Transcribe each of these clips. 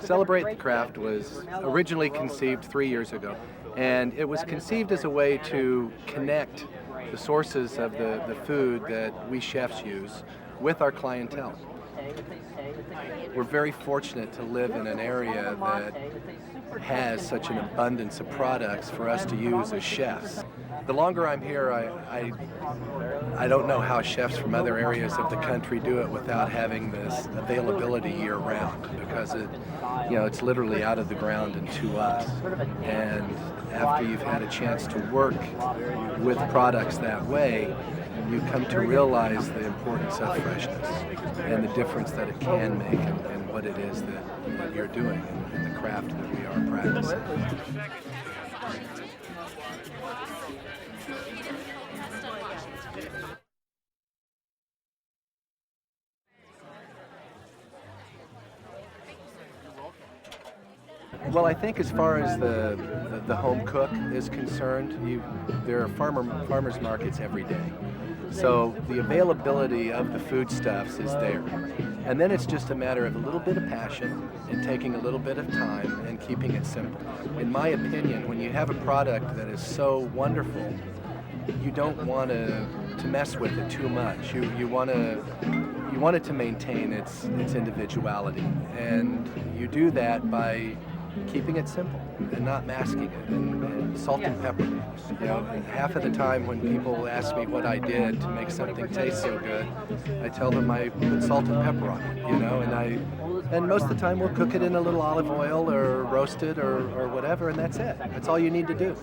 Celebrate the Craft was originally conceived 3 years ago, and it was conceived as a way to connect the sources of the food that we chefs use with our clientele. We're very fortunate to live in an area that has such an abundance of products for us to use as chefs. The longer I'm here, I don't know how chefs from other areas of the country do it without having this availability year-round, because it's literally out of the ground and to us. And after you've had a chance to work with products that way, you come to realize the importance of freshness and the difference that it can make and what it is that you're doing and the craft that we are practicing. Well, I think as far as the home cook is concerned, there are farmers markets every day. So the availability of the foodstuffs is there. And then it's just a matter of a little bit of passion and taking a little bit of time and keeping it simple. In my opinion, when you have a product that is so wonderful, you don't want to mess with it too much. You want it to maintain its individuality. And you do that by keeping it simple and not masking it, and salt and pepper. Half of the time when people ask me what I did to make something taste so good, I tell them I put salt and pepper on it, and most of the time we'll cook it in a little olive oil or roast it or whatever, and that's it. That's all you need to do.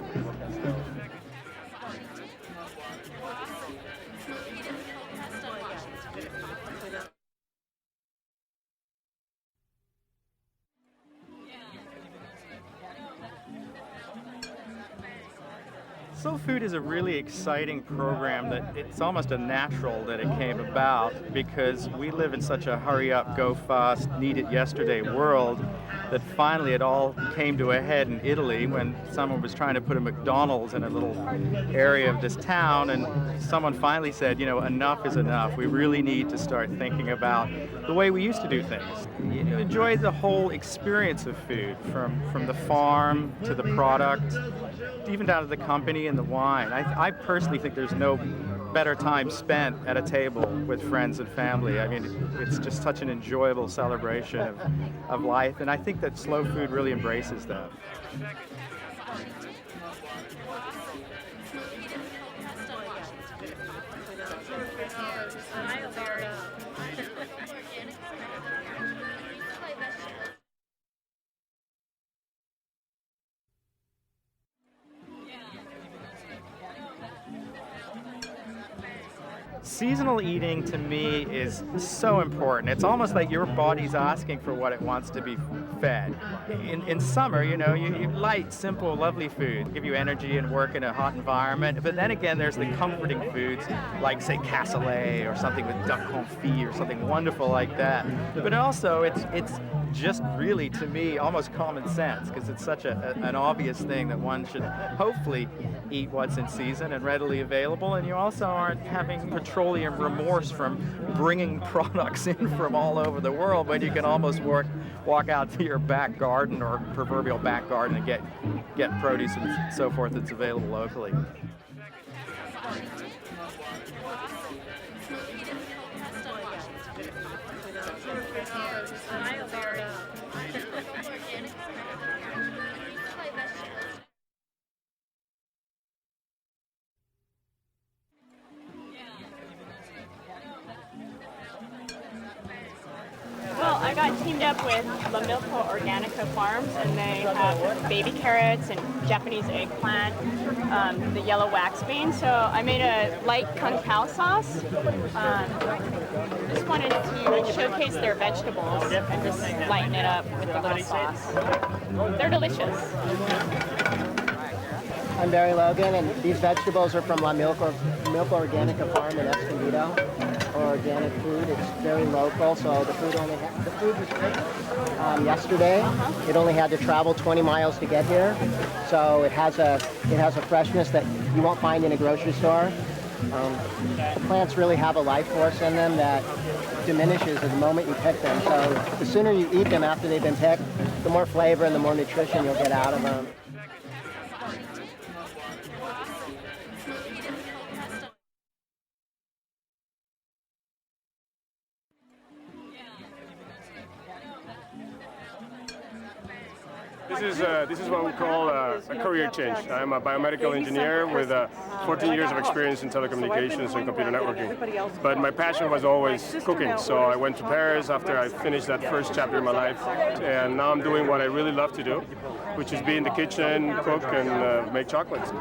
Soul Food is a really exciting program that it's almost a natural that it came about, because we live in such a hurry up, go fast, need it yesterday world that finally it all came to a head in Italy when someone was trying to put a McDonald's in a little area of this town, and someone finally said, enough is enough. We really need to start thinking about the way we used to do things. Enjoy the whole experience of food, from the farm to the product, even down to the company and the wine. I personally think there's no better time spent at a table with friends and family. I mean, it's just such an enjoyable celebration of life, and I think that slow food really embraces that. Seasonal eating to me is so important. It's almost like your body's asking for what it wants to be fed. In summer, you light, simple, lovely food, give you energy and work in a hot environment. But then again, there's the comforting foods like, say, cassoulet or something with duck confit or something wonderful like that. But also, it's just really, to me, almost common sense, because it's such an obvious thing that one should hopefully eat what's in season and readily available, and you also aren't having petroleum remorse from bringing products in from all over the world when you can almost walk out to your back garden or proverbial back garden and get produce and so forth that's available locally. I got teamed up with La Milka Organica Farms, and they have baby carrots and Japanese eggplant, the yellow wax bean. So I made a light kung pao sauce. Just wanted to showcase their vegetables and just lighten it up with the little sauce. They're delicious. I'm Barry Logan, and these vegetables are from La Milka Organica Farm in Escondido. Organic food. It's very local, so the food was picked yesterday. It only had to travel 20 miles to get here, so it has a freshness that you won't find in a grocery store. Plants really have a life force in them that diminishes the moment you pick them. So the sooner you eat them after they've been picked, the more flavor and the more nutrition you'll get out of them. This is what we call a career change. I'm a biomedical engineer with 14 years of experience in telecommunications and computer networking. But my passion was always cooking, so I went to Paris after I finished that first chapter in my life, and now I'm doing what I really love to do, which is be in the kitchen, cook, and make chocolates.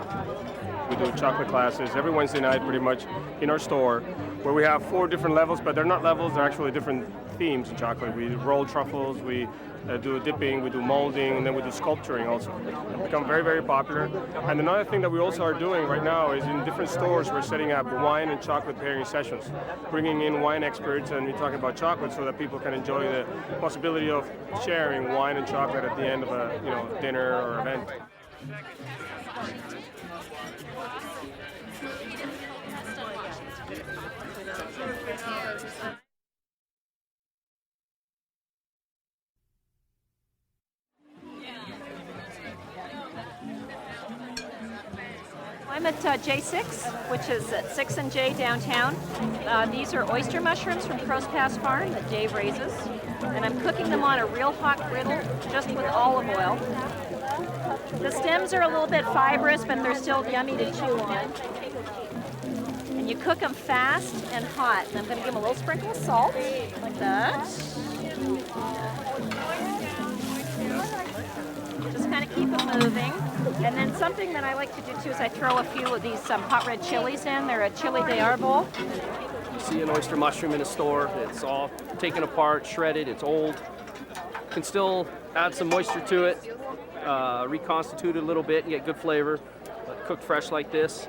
We do chocolate classes every Wednesday night pretty much in our store, where we have 4 different levels, but they're not levels, they're actually different themes in chocolate. We roll truffles, we do dipping, we do molding, and then we do sculpturing also. It's become very, very popular. And another thing that we also are doing right now is in different stores we're setting up wine and chocolate pairing sessions, bringing in wine experts and we're talking about chocolate so that people can enjoy the possibility of sharing wine and chocolate at the end of a dinner or event. I'm at J6, which is at 6 and J downtown. These are oyster mushrooms from Crow's Pass Farm that Dave raises. And I'm cooking them on a real hot griddle, just with olive oil. The stems are a little bit fibrous, but they're still yummy to chew on. And you cook them fast and hot. And I'm going to give them a little sprinkle of salt, like that. Just kind of keep them moving. And then something that I like to do too is I throw a few of these hot red chilies in. They're a chili de arbol. You see an oyster mushroom in a store, it's all taken apart, shredded, it's old. You can still add some moisture to it, reconstitute it a little bit and get good flavor. But cooked fresh like this.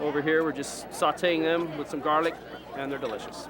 Over here we're just sauteing them with some garlic and they're delicious.